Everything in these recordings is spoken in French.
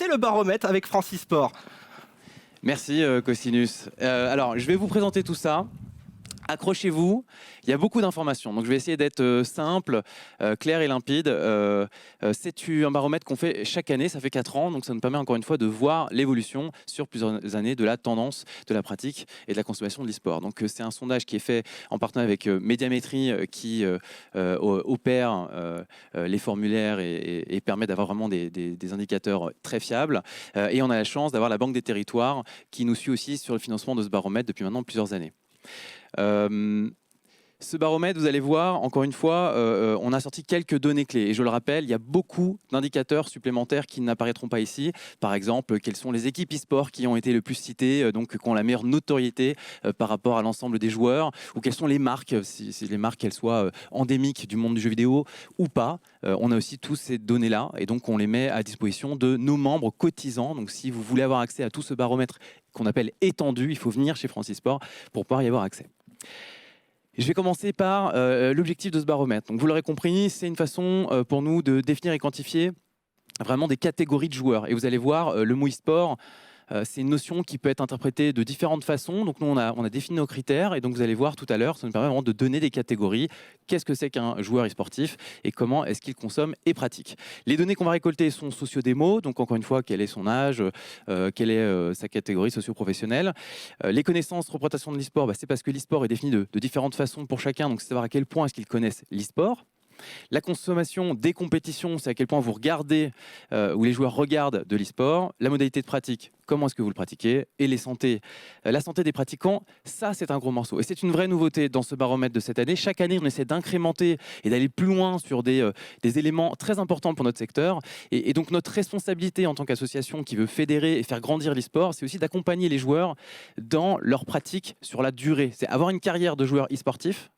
c'est le baromètre avec Francis Sport. Merci Cosinus. Alors, je vais vous présenter tout ça. Accrochez-vous, il y a beaucoup d'informations. Donc je vais essayer d'être simple, clair et limpide. C'est un baromètre qu'on fait chaque année, ça fait 4 ans. Donc ça nous permet encore une fois de voir l'évolution sur plusieurs années de la tendance, de la pratique et de la consommation de l'e-sport. Donc c'est un sondage qui est fait en partenariat avec Médiamétrie qui opère les formulaires et permet d'avoir vraiment des indicateurs très fiables. Et on a la chance d'avoir la Banque des Territoires qui nous suit aussi sur le financement de ce baromètre depuis maintenant plusieurs années. Ce baromètre, vous allez voir, encore une fois, on a sorti quelques données clés. Et je le rappelle, il y a beaucoup d'indicateurs supplémentaires qui n'apparaîtront pas ici. Par exemple, quelles sont les équipes e-sport qui ont été le plus citées, donc qui ont la meilleure notoriété par rapport à l'ensemble des joueurs, ou quelles sont les marques, si les marques qu'elles soient endémiques du monde du jeu vidéo ou pas. On a aussi toutes ces données-là, et donc on les met à disposition de nos membres cotisants. Donc si vous voulez avoir accès à tout ce baromètre qu'on appelle étendu, il faut venir chez Francis Sport pour pouvoir y avoir accès. Je vais commencer par l'objectif de ce baromètre. Donc, vous l'aurez compris, c'est une façon pour nous de définir et quantifier vraiment des catégories de joueurs. Et vous allez voir, le mot e-sport, c'est une notion qui peut être interprétée de différentes façons. Donc nous, on a défini nos critères et donc vous allez voir tout à l'heure, ça nous permet vraiment de donner des catégories. Qu'est-ce que c'est qu'un joueur e-sportif et comment est-ce qu'il consomme et pratique. Les données qu'on va récolter sont socio-démo, donc encore une fois, quel est son âge, quelle est sa catégorie socio-professionnelle. Les connaissances, représentation de l'e-sport, c'est parce que l'e-sport est défini de différentes façons pour chacun, donc c'est savoir à quel point est-ce qu'ils connaissent l'e-sport. La consommation des compétitions, c'est à quel point vous regardez ou les joueurs regardent de l'e-sport. La modalité de pratique, comment est-ce que vous le pratiquez. Et la santé des pratiquants, ça c'est un gros morceau. Et c'est une vraie nouveauté dans ce baromètre de cette année. Chaque année, on essaie d'incrémenter et d'aller plus loin sur des éléments très importants pour notre secteur. Et donc notre responsabilité en tant qu'association qui veut fédérer et faire grandir l'e-sport, c'est aussi d'accompagner les joueurs dans leur pratique sur la durée. C'est avoir une carrière de joueur e-sportif.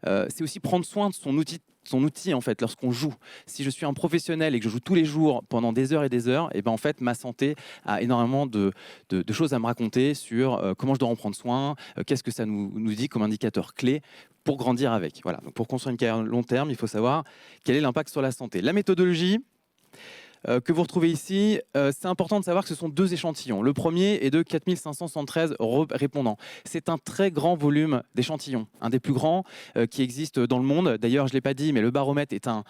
C'est aussi prendre soin de son outil en fait lorsqu'on joue. Si je suis un professionnel et que je joue tous les jours pendant des heures et des heures, et ben en fait ma santé a énormément de choses à me raconter sur comment je dois en prendre soin, qu'est-ce que ça nous dit comme indicateur clé pour grandir avec. Voilà. Donc pour construire une carrière long terme, il faut savoir quel est l'impact sur la santé. La méthodologie que vous retrouvez ici, c'est important de savoir que ce sont 2 échantillons. Le premier est de 4573 répondants. C'est un très grand volume d'échantillons, un des plus grands qui existe dans le monde. D'ailleurs, je ne l'ai pas dit, mais le baromètre est un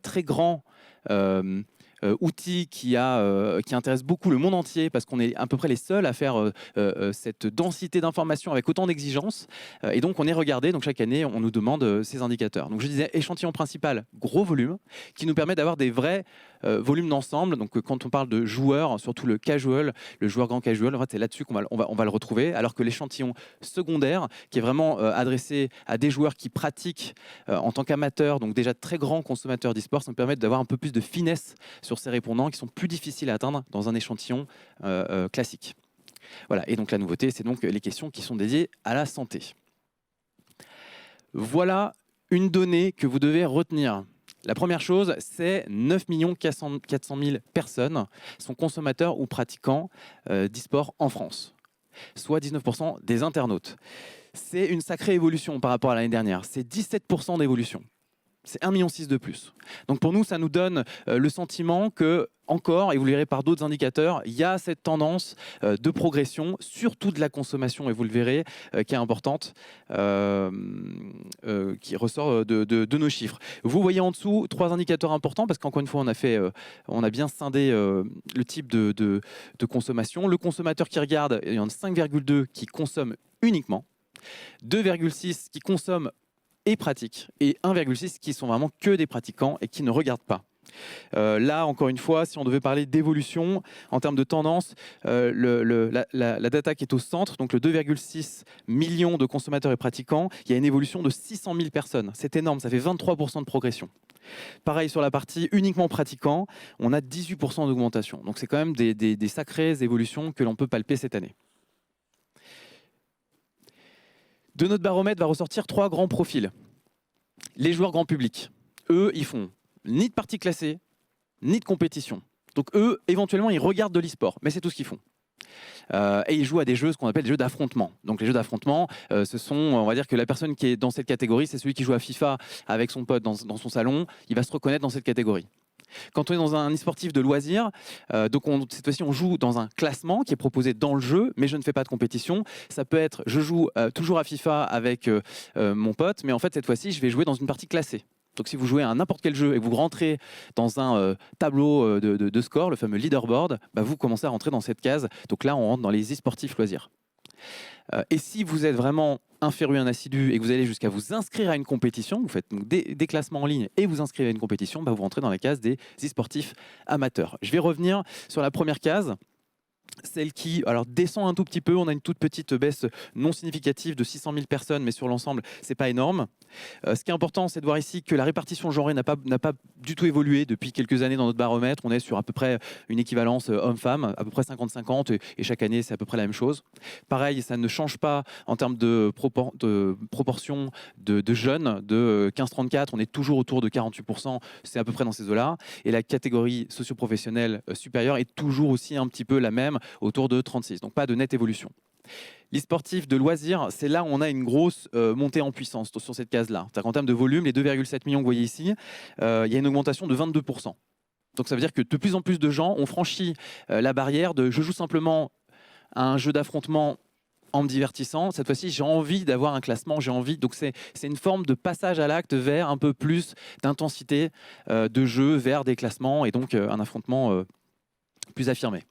très grand outil qui intéresse beaucoup le monde entier parce qu'on est à peu près les seuls à faire cette densité d'informations avec autant d'exigences. Et donc, on est regardé. Donc, chaque année, on nous demande ces indicateurs. Donc, je disais échantillon principal, gros volume, qui nous permet d'avoir des vrais volumes d'ensemble. Donc, quand on parle de joueurs, surtout le casual, le joueur grand casual, en fait, c'est là-dessus qu'on va le retrouver. Alors que l'échantillon secondaire, qui est vraiment adressé à des joueurs qui pratiquent en tant qu'amateurs, donc déjà très grands consommateurs d'e-sport, ça nous permet d'avoir un peu plus de finesse sur ces répondants qui sont plus difficiles à atteindre dans un échantillon classique. Voilà. Et donc la nouveauté, c'est donc les questions qui sont dédiées à la santé. Voilà une donnée que vous devez retenir. La première chose, c'est 9 400 000 personnes sont consommateurs ou pratiquants d'e-sport en France, soit 19% des internautes. C'est une sacrée évolution par rapport à l'année dernière. C'est 17% d'évolution. C'est 1,6 million de plus. Donc pour nous, ça nous donne le sentiment que, encore, et vous le verrez par d'autres indicateurs, il y a cette tendance de progression, surtout de la consommation, et vous le verrez, qui est importante, qui ressort de nos chiffres. Vous voyez en dessous 3 indicateurs importants, parce qu'encore une fois, on a bien scindé le type de consommation. Le consommateur qui regarde, il y en a 5,2 qui consomme uniquement, 2,6 qui consomment et pratiquent, et 1,6 qui sont vraiment que des pratiquants et qui ne regardent pas. Là, encore une fois, si on devait parler d'évolution en termes de tendance, la data qui est au centre, donc le 2,6 millions de consommateurs et pratiquants, il y a une évolution de 600 000 personnes. C'est énorme, ça fait 23% de progression. Pareil sur la partie uniquement pratiquants, on a 18% d'augmentation. Donc c'est quand même des sacrées évolutions que l'on peut palper cette année. De notre baromètre va ressortir 3 grands profils. Les joueurs grand public, eux, ils font ni de partie classée, ni de compétition. Donc eux, éventuellement, ils regardent de l'e-sport, mais c'est tout ce qu'ils font. Et ils jouent à des jeux, ce qu'on appelle des jeux d'affrontement. Donc les jeux d'affrontement, ce sont, on va dire que la personne qui est dans cette catégorie, c'est celui qui joue à FIFA avec son pote dans son salon, il va se reconnaître dans cette catégorie. Quand on est dans un e-sportif de loisirs, cette fois-ci, on joue dans un classement qui est proposé dans le jeu, mais je ne fais pas de compétition. Ça peut être, je joue toujours à FIFA avec mon pote, mais en fait, cette fois-ci, je vais jouer dans une partie classée. Donc, si vous jouez à n'importe quel jeu et que vous rentrez dans un tableau de score, le fameux leaderboard, bah, vous commencez à rentrer dans cette case. Donc là, on rentre dans les e-sportifs loisirs. Et si vous êtes vraiment un féru, un assidu et que vous allez jusqu'à vous inscrire à une compétition, vous faites donc des classements en ligne et vous inscrivez à une compétition, bah vous rentrez dans la case des e-sportifs amateurs. Je vais revenir sur la première case. Celle qui descend un tout petit peu, on a une toute petite baisse non significative de 600 000 personnes, mais sur l'ensemble, c'est pas énorme. Ce qui est important, c'est de voir ici que la répartition genrée n'a pas du tout évolué depuis quelques années dans notre baromètre. On est sur à peu près une équivalence homme-femme, à peu près 50-50, et chaque année, c'est à peu près la même chose. Pareil, ça ne change pas en termes de proportion de jeunes, de 15-34, on est toujours autour de 48%, c'est à peu près dans ces eaux-là. Et la catégorie socio-professionnelle supérieure est toujours aussi un petit peu la même, autour de 36, donc pas de nette évolution. L'e-sportif de loisirs, c'est là où on a une grosse montée en puissance sur cette case-là. C'est-à-dire qu'en termes de volume, les 2,7 millions que vous voyez ici, il y a une augmentation de 22%. Donc ça veut dire que de plus en plus de gens ont franchi la barrière de je joue simplement à un jeu d'affrontement en me divertissant. Cette fois-ci, j'ai envie d'avoir un classement, j'ai envie. Donc c'est une forme de passage à l'acte vers un peu plus d'intensité de jeu, vers des classements et donc un affrontement plus affirmé.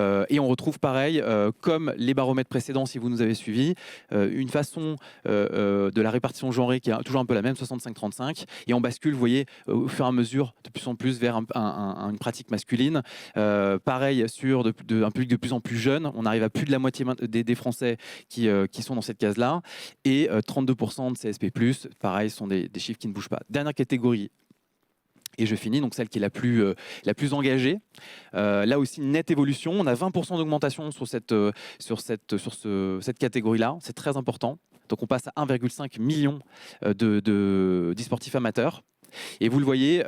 Et on retrouve pareil, comme les baromètres précédents, si vous nous avez suivis, une façon de la répartition genrée qui est toujours un peu la même, 65-35, et on bascule, vous voyez, au fur et à mesure, de plus en plus vers une pratique masculine. Pareil, sur un public de plus en plus jeune, on arrive à plus de la moitié des Français qui sont dans cette case-là, et 32% de CSP+, pareil, sont des chiffres qui ne bougent pas. Dernière catégorie, et je finis, donc celle qui est la plus engagée. Là aussi, une nette évolution. On a 20% d'augmentation sur cette catégorie-là. C'est très important. Donc on passe à 1,5 million d'e-sportifs amateurs. Et vous le voyez,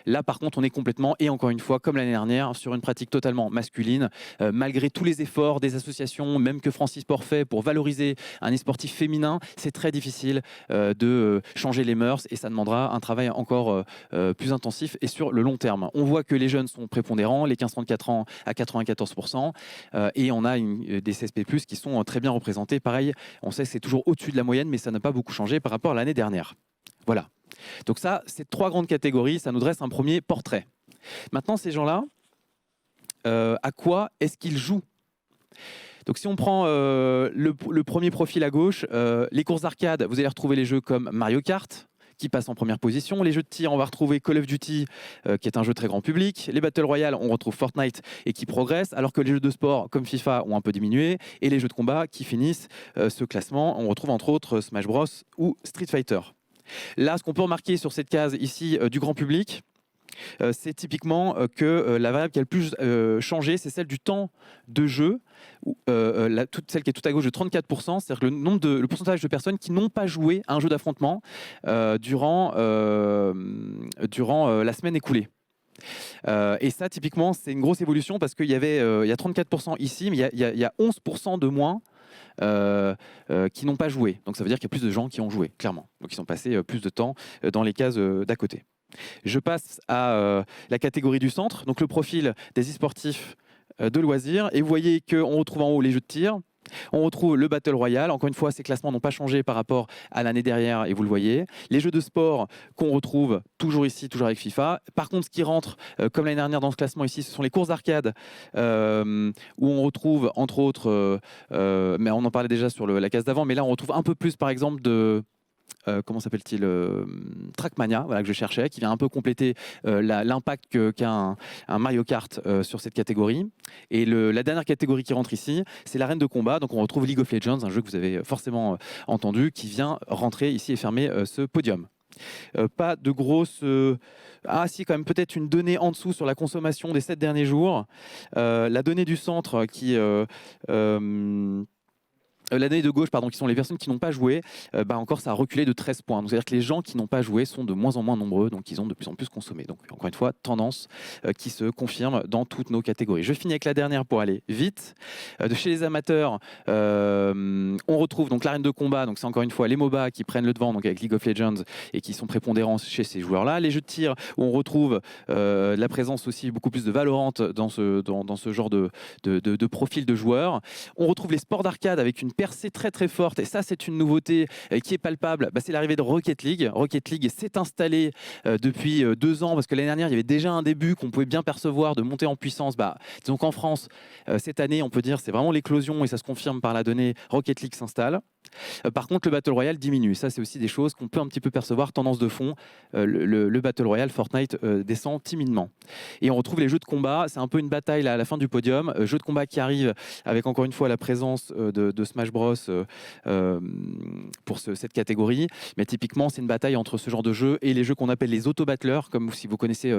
là par contre on est complètement, et encore une fois comme l'année dernière, sur une pratique totalement masculine, malgré tous les efforts des associations, même que Francis Sport fait pour valoriser un e-sportif féminin, c'est très difficile de changer les mœurs, et ça demandera un travail encore plus intensif et sur le long terme. On voit que les jeunes sont prépondérants, les 15-34 ans à 94%, et on a des CSP+, qui sont très bien représentés. Pareil, on sait que c'est toujours au-dessus de la moyenne, mais ça n'a pas beaucoup changé par rapport à l'année dernière. Voilà. Donc ça, c'est 3 grandes catégories, ça nous dresse un premier portrait. Maintenant, ces gens-là, à quoi est-ce qu'ils jouent ? Donc si on prend le premier profil à gauche, les courses d'arcade, vous allez retrouver les jeux comme Mario Kart, qui passe en première position. Les jeux de tir, on va retrouver Call of Duty, qui est un jeu très grand public. Les Battle Royale, on retrouve Fortnite et qui progresse, alors que les jeux de sport comme FIFA ont un peu diminué. Et les jeux de combat qui finissent ce classement, on retrouve entre autres Smash Bros ou Street Fighter. Là, ce qu'on peut remarquer sur cette case ici du grand public, c'est typiquement que la variable qui a le plus changé, c'est celle du temps de jeu, celle qui est tout à gauche de 34%, c'est-à-dire le pourcentage de personnes qui n'ont pas joué à un jeu d'affrontement durant la semaine écoulée. Et ça, typiquement, c'est une grosse évolution parce qu'il y a 34% ici, mais il y a 11% de moins qui n'ont pas joué. Donc ça veut dire qu'il y a plus de gens qui ont joué, clairement. Donc ils sont passés plus de temps dans les cases d'à côté. Je passe à la catégorie du centre, donc le profil des e-sportifs de loisirs. Et vous voyez qu'on retrouve en haut les jeux de tir. On retrouve le Battle Royale. Encore une fois, ces classements n'ont pas changé par rapport à l'année dernière, et vous le voyez. Les jeux de sport qu'on retrouve toujours ici, toujours avec FIFA. Par contre, ce qui rentre, comme l'année dernière dans ce classement ici, ce sont les courses d'arcade, où on retrouve, entre autres, mais on en parlait déjà sur la case d'avant, mais là, on retrouve un peu plus, par exemple, de... comment s'appelle-t-il, Trackmania, voilà, que je cherchais, qui vient un peu compléter l'impact qu'a un Mario Kart sur cette catégorie. Et la dernière catégorie qui rentre ici, c'est l'arène de combat. Donc on retrouve League of Legends, un jeu que vous avez forcément entendu, qui vient rentrer ici et fermer ce podium. Pas de grosse... Ah si, quand même peut-être une donnée en dessous sur la consommation des 7 derniers jours. La donnée du centre qui... la donnée de gauche, pardon, qui sont les personnes qui n'ont pas joué, encore ça a reculé de 13 points. Donc c'est-à-dire que les gens qui n'ont pas joué sont de moins en moins nombreux, donc ils ont de plus en plus consommé. Donc encore une fois, tendance qui se confirme dans toutes nos catégories. Je finis avec la dernière pour aller vite. De chez les amateurs, on retrouve donc l'arène de combat, donc c'est encore une fois les MOBA qui prennent le devant, donc avec League of Legends, et qui sont prépondérants chez ces joueurs-là. Les jeux de tir, où on retrouve la présence aussi beaucoup plus de Valorant dans ce genre de profil de joueurs. On retrouve les sports d'arcade avec une percée très très forte, et ça c'est une nouveauté qui est palpable, c'est l'arrivée de Rocket League. Rocket League s'est installé depuis 2 ans, parce que l'année dernière il y avait déjà un début qu'on pouvait bien percevoir de monter en puissance. Disons qu'en France, cette année on peut dire c'est vraiment l'éclosion, et ça se confirme par la donnée. Rocket League s'installe. Par contre, le Battle Royale diminue. Ça, c'est aussi des choses qu'on peut un petit peu percevoir. Tendance de fond, le Battle Royale, Fortnite descend timidement. Et on retrouve les jeux de combat. C'est un peu une bataille là, à la fin du podium. Jeux de combat qui arrivent avec encore une fois la présence de Smash Bros pour cette catégorie. Mais typiquement, c'est une bataille entre ce genre de jeux et les jeux qu'on appelle les auto-battlers, comme si vous connaissez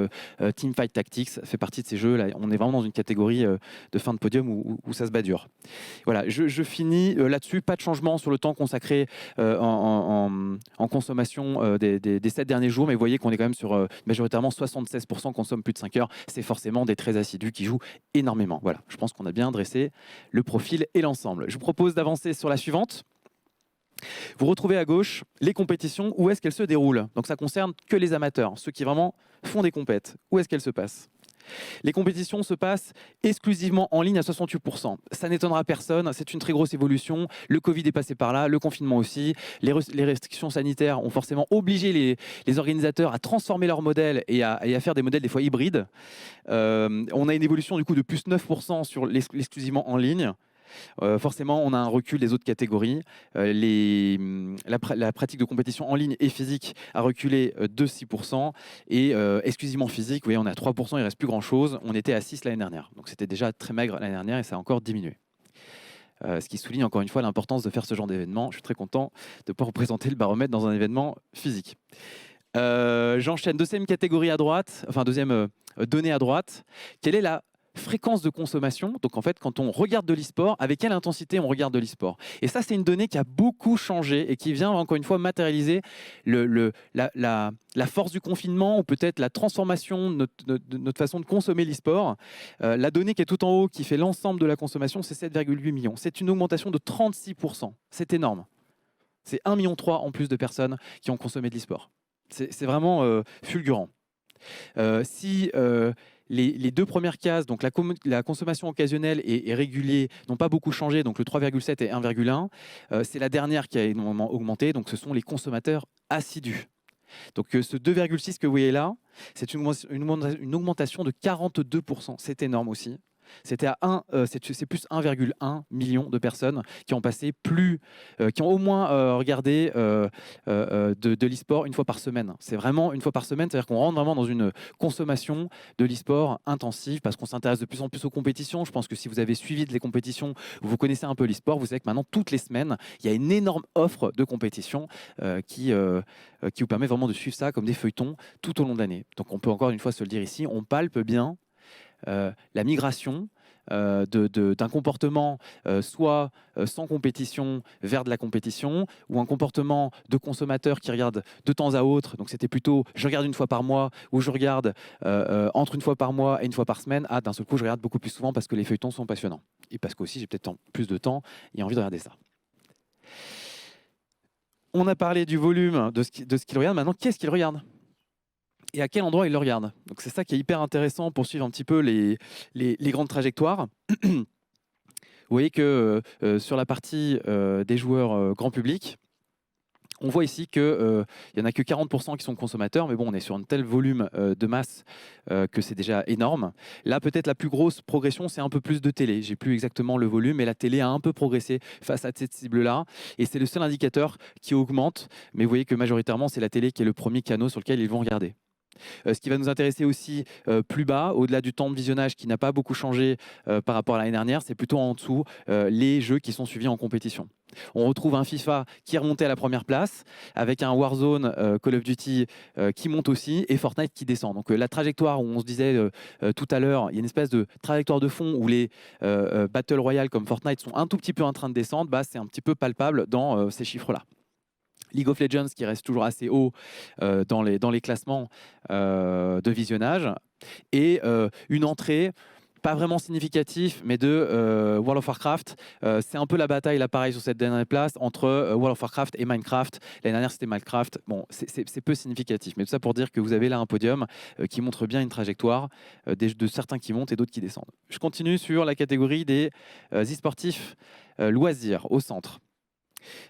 Teamfight Tactics, ça fait partie de ces jeux. Là, on est vraiment dans une catégorie de fin de podium où ça se bat dur. Voilà, je finis là-dessus. Pas de changement sur le temps consacré en consommation des 7 derniers jours, mais vous voyez qu'on est quand même sur majoritairement 76% consomment plus de 5 heures. C'est forcément des très assidus qui jouent énormément. Voilà, je pense qu'on a bien dressé le profil et l'ensemble. Je vous propose d'avancer sur la suivante. Vous retrouvez à gauche les compétitions, où est-ce qu'elles se déroulent. Donc ça concerne que les amateurs, ceux qui vraiment font des compètes. Où est-ce qu'elles se passent? Les compétitions se passent exclusivement en ligne à 68%. Ça n'étonnera personne, c'est une très grosse évolution. Le Covid est passé par là, le confinement aussi. Les restrictions sanitaires ont forcément obligé les organisateurs à transformer leur modèle et à faire des modèles des fois hybrides. On a une évolution du coup de plus 9% sur l'exclusivement en ligne. Forcément, on a un recul des autres catégories. La pratique de compétition en ligne et physique a reculé de 6%. Et exclusivement physique, vous voyez, on est à 3%, il ne reste plus grand-chose. On était à 6% l'année dernière. Donc c'était déjà très maigre l'année dernière et ça a encore diminué. Ce qui souligne encore une fois l'importance de faire ce genre d'événement. Je suis très content de pouvoir représenter le baromètre dans un événement physique. J'enchaîne. Deuxième catégorie à droite, enfin deuxième donnée à droite. Quelle est la fréquence de consommation? Donc en fait, quand on regarde de l'e-sport, avec quelle intensité on regarde de l'e-sport? Et ça, c'est une donnée qui a beaucoup changé et qui vient encore une fois matérialiser la force du confinement, ou peut-être la transformation de notre façon de consommer l'e-sport. La donnée qui est tout en haut, qui fait l'ensemble de la consommation, c'est 7,8 millions. C'est une augmentation de 36%. C'est énorme. C'est 1,3 million en plus de personnes qui ont consommé de l'e-sport. C'est vraiment fulgurant. Les 2 premières cases, donc la consommation occasionnelle et régulier, n'ont pas beaucoup changé, donc le 3,7 et 1,1. C'est la dernière qui a énormément augmenté, donc ce sont les consommateurs assidus. Donc ce 2,6 que vous voyez là, c'est une augmentation de 42%. C'est énorme aussi. C'est plus 1,1 million de personnes qui ont passé qui ont au moins regardé de l'e-sport une fois par semaine. C'est vraiment une fois par semaine, c'est-à-dire qu'on rentre vraiment dans une consommation de l'e-sport intensive, parce qu'on s'intéresse de plus en plus aux compétitions. Je pense que si vous avez suivi les compétitions, vous connaissez un peu l'e-sport, vous savez que maintenant, toutes les semaines, il y a une énorme offre de compétitions qui vous permet vraiment de suivre ça comme des feuilletons tout au long de l'année. Donc on peut encore une fois se le dire ici, on palpe bien la migration d'un comportement soit sans compétition vers de la compétition, ou un comportement de consommateur qui regarde de temps à autre. Donc c'était plutôt je regarde une fois par mois, ou je regarde entre une fois par mois et une fois par semaine. D'un seul coup je regarde beaucoup plus souvent parce que les feuilletons sont passionnants, et parce qu'aussi j'ai peut-être plus de temps et envie de regarder ça. On a parlé du volume de ce qu'il regarde. Maintenant, qu'est-ce qu'il regarde et à quel endroit il le regarde? Donc c'est ça qui est hyper intéressant pour suivre un petit peu les grandes trajectoires. Vous voyez que sur la partie des joueurs grand public, on voit ici qu'il n'y en a que 40% qui sont consommateurs, mais bon, on est sur un tel volume de masse que c'est déjà énorme. Là, peut-être la plus grosse progression, c'est un peu plus de télé. J'ai plus exactement le volume, mais la télé a un peu progressé face à cette cible-là. Et c'est le seul indicateur qui augmente. Mais vous voyez que majoritairement, c'est la télé qui est le premier canal sur lequel ils vont regarder. Ce qui va nous intéresser aussi plus bas, au-delà du temps de visionnage qui n'a pas beaucoup changé par rapport à l'année dernière, c'est plutôt en dessous les jeux qui sont suivis en compétition. On retrouve un FIFA qui est remonté à la première place, avec un Warzone Call of Duty qui monte aussi, et Fortnite qui descend. Donc la trajectoire où on se disait tout à l'heure, il y a une espèce de trajectoire de fond où les Battle Royale comme Fortnite sont un tout petit peu en train de descendre, bah, c'est un petit peu palpable dans ces chiffres-là. League of Legends qui reste toujours assez haut dans les classements de visionnage, et une entrée pas vraiment significative, mais de World of Warcraft. C'est un peu la bataille, là, pareil, sur cette dernière place, entre World of Warcraft et Minecraft. L'année dernière, c'était Minecraft. Bon, c'est peu significatif, mais tout ça pour dire que vous avez là un podium qui montre bien une trajectoire de certains qui montent et d'autres qui descendent. Je continue sur la catégorie des e-sportifs loisirs au centre.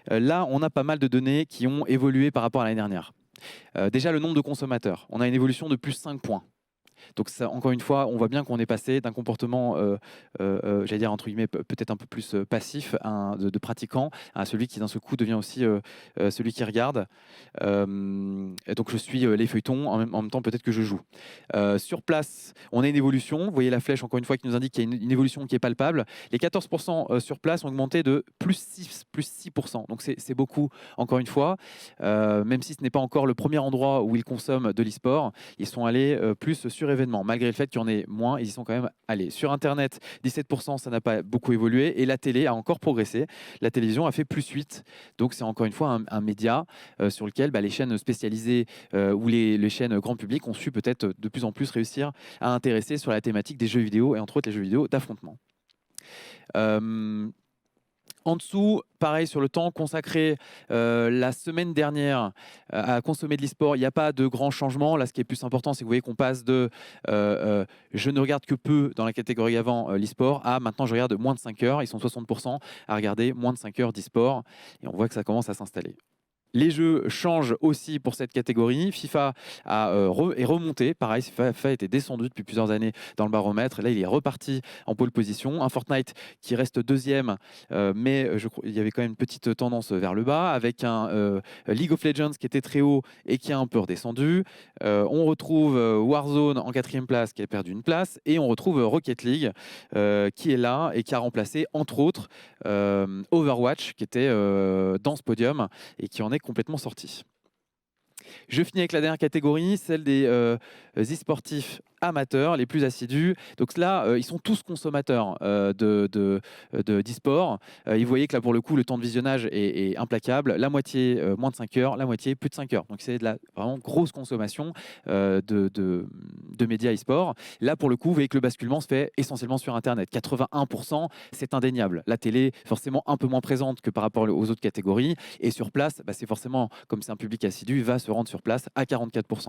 Là, on a pas mal de données qui ont évolué par rapport à l'année dernière. Déjà, le nombre de consommateurs. On a une évolution de plus 5 points. Donc ça, encore une fois, on voit bien qu'on est passé d'un comportement, j'allais dire entre guillemets, peut-être un peu plus passif, de pratiquant, à celui qui d'un seul coup devient aussi celui qui regarde. Et donc je suis les feuilletons, en même temps peut-être que je joue. Sur place, on a une évolution. Vous voyez la flèche, encore une fois, qui nous indique qu'il y a une évolution qui est palpable. Les 14% sur place ont augmenté de plus 6%. Donc c'est beaucoup, encore une fois. Même si ce n'est pas encore le premier endroit où ils consomment de l'e-sport, ils sont allés plus sur événements. Malgré le fait qu'il y en ait moins, ils y sont quand même allés. Sur Internet, 17%, ça n'a pas beaucoup évolué. Et la télé a encore progressé. La télévision a fait plus 8. Donc c'est encore une fois un média sur lequel les chaînes spécialisées ou les chaînes grand public ont su peut-être de plus en plus réussir à intéresser sur la thématique des jeux vidéo, et entre autres les jeux vidéo d'affrontement. En dessous, pareil, sur le temps consacré la semaine dernière à consommer de l'e-sport, il n'y a pas de grands changements. Là, ce qui est plus important, c'est que vous voyez qu'on passe de je ne regarde que peu dans la catégorie avant l'e-sport à maintenant je regarde moins de 5 heures. Ils sont 60% à regarder moins de 5 heures d'e-sport. Et on voit que ça commence à s'installer. Les jeux changent aussi pour cette catégorie. FIFA est remonté. Pareil, FIFA était descendu depuis plusieurs années dans le baromètre. Là, il est reparti en pole position. Un Fortnite qui reste deuxième, mais il y avait quand même une petite tendance vers le bas, avec un League of Legends qui était très haut et qui a un peu redescendu. On retrouve Warzone en quatrième place, qui a perdu une place. Et on retrouve Rocket League qui est là et qui a remplacé, entre autres, Overwatch, qui était dans ce podium et qui en est complètement sorti. Je finis avec la dernière catégorie, celle des e-sportifs amateurs, les plus assidus. Donc là, ils sont tous consommateurs d'e-sport. Vous voyez que là, pour le coup, le temps de visionnage est implacable. La moitié moins de 5 heures, la moitié plus de 5 heures. Donc c'est de la vraiment grosse consommation de médias e-sport. Là, pour le coup, vous voyez que le basculement se fait essentiellement sur Internet. 81%, c'est indéniable. La télé, forcément un peu moins présente que par rapport aux autres catégories. Et sur place, c'est forcément, comme c'est un public assidu, va se rendre sur place à 44%.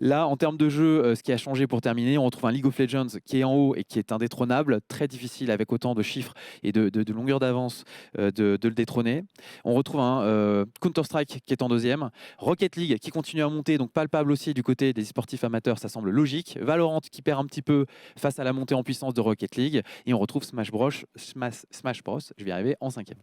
Là, en termes de jeu, ce qui a changé pour terminer, on retrouve un League of Legends qui est en haut et qui est indétrônable, très difficile avec autant de chiffres et de longueur d'avance de le détrôner. On retrouve un Counter-Strike qui est en deuxième, Rocket League qui continue à monter, donc palpable aussi du côté des sportifs amateurs, ça semble logique. Valorant qui perd un petit peu face à la montée en puissance de Rocket League, et on retrouve Smash Bros, je vais y arriver, en cinquième.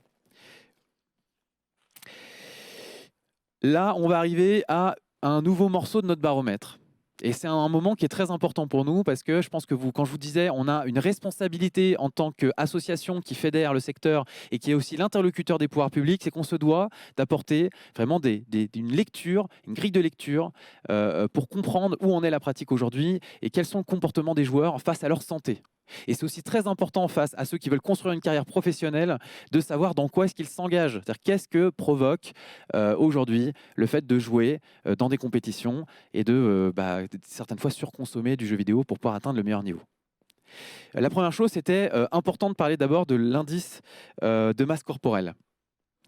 Là, on va arriver à un nouveau morceau de notre baromètre. Et c'est un moment qui est très important pour nous, parce que je pense que quand je vous disais, on a une responsabilité en tant qu'association qui fédère le secteur et qui est aussi l'interlocuteur des pouvoirs publics, c'est qu'on se doit d'apporter vraiment une lecture, une grille de lecture pour comprendre où en est la pratique aujourd'hui et quels sont les comportements des joueurs face à leur santé. Et c'est aussi très important face à ceux qui veulent construire une carrière professionnelle de savoir dans quoi est-ce qu'ils s'engagent. C'est-à-dire qu'est-ce que provoque aujourd'hui le fait de jouer dans des compétitions et de certaines fois surconsommer du jeu vidéo pour pouvoir atteindre le meilleur niveau. La première chose, c'était important de parler d'abord de l'indice de masse corporelle.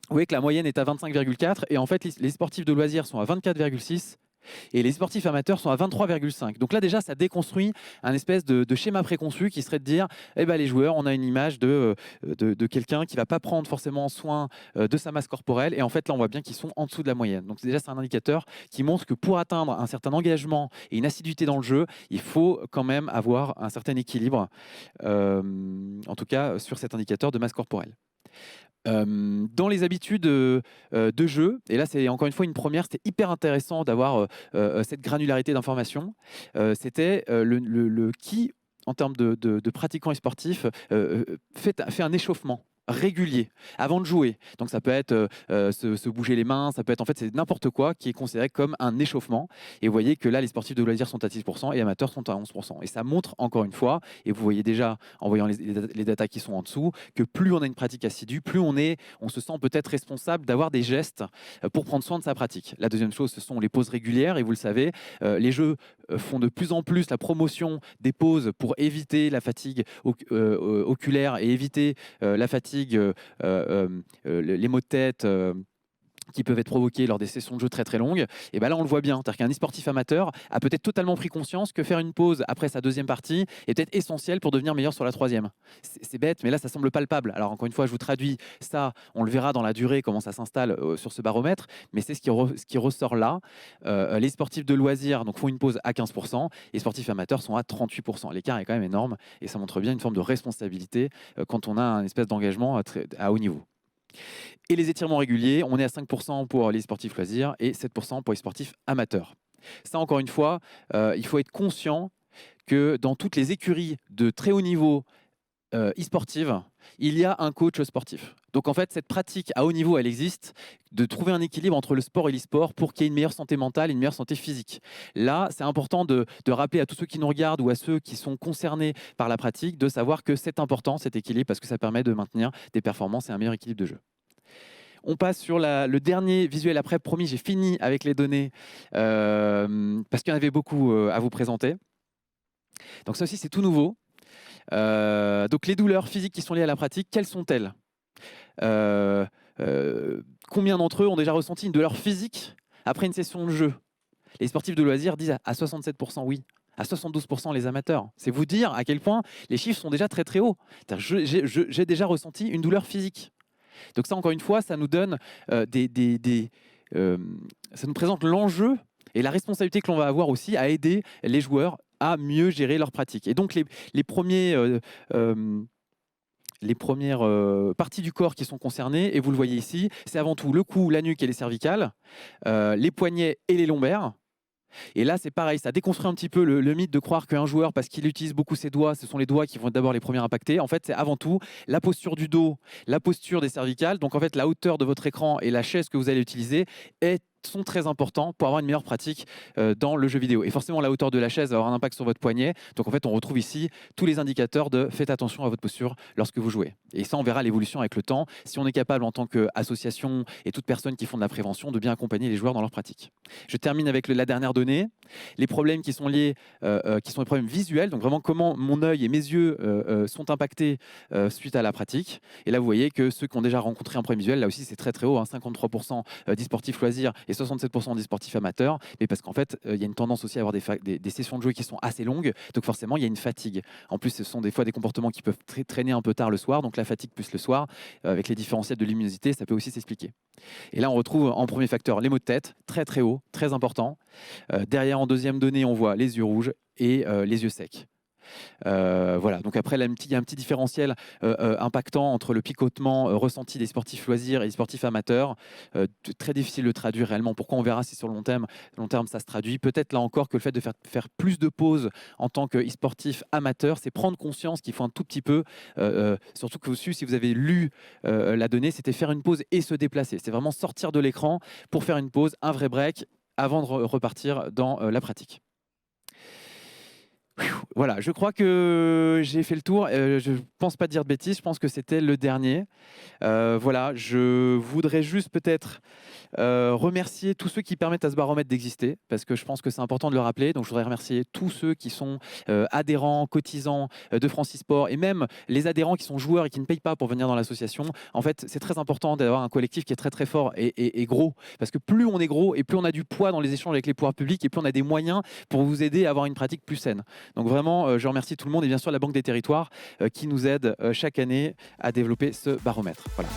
Vous voyez que la moyenne est à 25,4 et en fait les sportifs de loisirs sont à 24,6. Et les sportifs amateurs sont à 23,5. Donc là, déjà, ça déconstruit un espèce de schéma préconçu qui serait de dire les joueurs, on a une image de quelqu'un qui ne va pas prendre forcément soin de sa masse corporelle. Et en fait, là, on voit bien qu'ils sont en dessous de la moyenne. Donc déjà, c'est un indicateur qui montre que pour atteindre un certain engagement et une assiduité dans le jeu, il faut quand même avoir un certain équilibre, en tout cas sur cet indicateur de masse corporelle. Dans les habitudes de jeu, et là c'est encore une fois une première, c'était hyper intéressant d'avoir cette granularité d'informations, c'était qui, en termes de pratiquants et sportifs, fait un échauffement régulier avant de jouer. Donc ça peut être se bouger les mains, ça peut être en fait c'est n'importe quoi qui est considéré comme un échauffement. Et vous voyez que là les sportifs de loisirs sont à 6% et amateurs sont à 11%. Et ça montre encore une fois, et vous voyez déjà en voyant les datas qui sont en dessous, que plus on a une pratique assidue, plus on se sent peut-être responsable d'avoir des gestes pour prendre soin de sa pratique. La deuxième chose, ce sont les pauses régulières, et vous le savez, les jeux font de plus en plus la promotion des pauses pour éviter la fatigue oculaire et éviter la fatigue, les maux de tête qui peuvent être provoqués lors des sessions de jeu très très longues. Et bien là on le voit bien, c'est-à-dire qu'un e-sportif amateur a peut-être totalement pris conscience que faire une pause après sa deuxième partie est peut-être essentiel pour devenir meilleur sur la troisième. C'est bête, mais là ça semble palpable. Alors encore une fois, je vous traduis ça, on le verra dans la durée comment ça s'installe sur ce baromètre, mais c'est ce qui ressort là. Les sportifs de loisirs donc, font une pause à 15%, et les sportifs amateurs sont à 38%. L'écart est quand même énorme, et ça montre bien une forme de responsabilité quand on a un espèce d'engagement à haut niveau. Et les étirements réguliers, on est à 5% pour les sportifs loisirs et 7% pour les sportifs amateurs. Ça, encore une fois, il faut être conscient que dans toutes les écuries de très haut niveau e-sportives, il y a un coach sportif. Donc en fait, cette pratique à haut niveau, elle existe, de trouver un équilibre entre le sport et l'e-sport pour qu'il y ait une meilleure santé mentale et une meilleure santé physique. Là, c'est important de rappeler à tous ceux qui nous regardent ou à ceux qui sont concernés par la pratique de savoir que c'est important cet équilibre parce que ça permet de maintenir des performances et un meilleur équilibre de jeu. On passe sur le dernier visuel. Après, promis, j'ai fini avec les données parce qu'il y en avait beaucoup à vous présenter. Donc ça aussi, c'est tout nouveau. Donc les douleurs physiques qui sont liées à la pratique, quelles sont-elles ? Combien d'entre eux ont déjà ressenti une douleur physique après une session de jeu ? Les sportifs de loisirs disent à 67% oui. À 72% les amateurs. C'est vous dire à quel point les chiffres sont déjà très très hauts. J'ai déjà ressenti une douleur physique. Donc ça, encore une fois, ça nous donne ça nous présente l'enjeu et la responsabilité que l'on va avoir aussi à aider les joueurs à mieux gérer leur pratique. Et donc les premières parties du corps qui sont concernées, et vous le voyez ici, c'est avant tout le cou, la nuque et les cervicales, les poignets et les lombaires. Et là, c'est pareil, ça déconstruit un petit peu le mythe de croire qu'un joueur, parce qu'il utilise beaucoup ses doigts, ce sont les doigts qui vont être d'abord les premiers impactés. En fait, c'est avant tout la posture du dos, la posture des cervicales. Donc, en fait, la hauteur de votre écran et la chaise que vous allez utiliser sont très importants pour avoir une meilleure pratique dans le jeu vidéo. Et forcément, la hauteur de la chaise va avoir un impact sur votre poignet. Donc, en fait, on retrouve ici tous les indicateurs de faites attention à votre posture lorsque vous jouez. Et ça, on verra l'évolution avec le temps, si on est capable, en tant qu'association et toute personne qui font de la prévention, de bien accompagner les joueurs dans leur pratique. Je termine avec la dernière donnée. Les problèmes qui sont liés, qui sont les problèmes visuels, donc vraiment comment mon œil et mes yeux sont impactés suite à la pratique. Et là, vous voyez que ceux qui ont déjà rencontré un problème visuel, là aussi, c'est très très haut, hein, 53% des sportifs loisirs et 67% des sportifs amateurs, mais parce qu'en fait, il y a une tendance aussi à avoir des sessions de jeu qui sont assez longues, donc forcément, il y a une fatigue. En plus, ce sont des fois des comportements qui peuvent traîner un peu tard le soir, donc la fatigue plus le soir, avec les différentiels de luminosité, ça peut aussi s'expliquer. Et là, on retrouve en premier facteur les maux de tête, très très haut, très important. Derrière, en deuxième donnée, on voit les yeux rouges et les yeux secs. Voilà, donc après, il y a un petit différentiel impactant entre le picotement ressenti des sportifs loisirs et des sportifs amateurs. Très difficile de traduire réellement. Pourquoi? On verra si sur le long terme ça se traduit. Peut-être là encore que le fait de faire plus de pauses en tant qu'e-sportif amateur, c'est prendre conscience qu'il faut un tout petit peu, surtout que si vous avez lu la donnée, c'était faire une pause et se déplacer. C'est vraiment sortir de l'écran pour faire une pause, un vrai break, avant de repartir dans la pratique. Voilà, je crois que j'ai fait le tour. Je ne pense pas dire de bêtises, je pense que c'était le dernier. Voilà, je voudrais juste peut-être remercier tous ceux qui permettent à ce baromètre d'exister, parce que je pense que c'est important de le rappeler. Donc je voudrais remercier tous ceux qui sont adhérents, cotisants de Francisport, et même les adhérents qui sont joueurs et qui ne payent pas pour venir dans l'association. En fait, c'est très important d'avoir un collectif qui est très très fort et gros, parce que plus on est gros et plus on a du poids dans les échanges avec les pouvoirs publics et plus on a des moyens pour vous aider à avoir une pratique plus saine. Donc vraiment, je remercie tout le monde et bien sûr la Banque des Territoires qui nous aide chaque année à développer ce baromètre. Voilà.